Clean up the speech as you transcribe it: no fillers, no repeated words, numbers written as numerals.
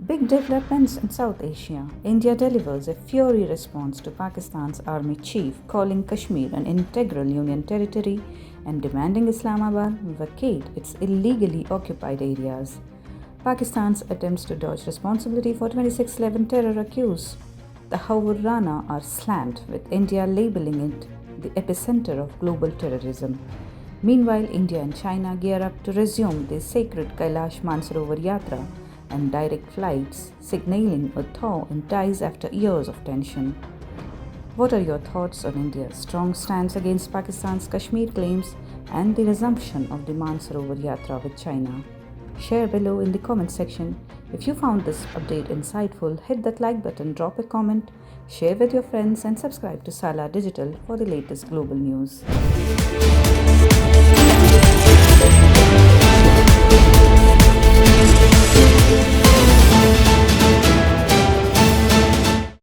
Big developments in South Asia. India delivers a fiery response to Pakistan's army chief calling Kashmir an integral union territory and demanding Islamabad vacate its illegally occupied areas. Pakistan's attempts to dodge responsibility for 26/11 terror accuse the Hawrana are slammed, with India labeling it the epicenter of global terrorism. Meanwhile, India and China gear up to resume the sacred Kailash Mansarovar Yatra and direct flights, signaling a thaw in ties after years of tension. What are your thoughts on India's strong stance against Pakistan's Kashmir claims and the resumption of the Mansarovar Yatra with China? Share below in the comment section. If you found this update insightful, hit that like button, drop a comment, share with your friends, and subscribe to Salar Digital for the latest global news.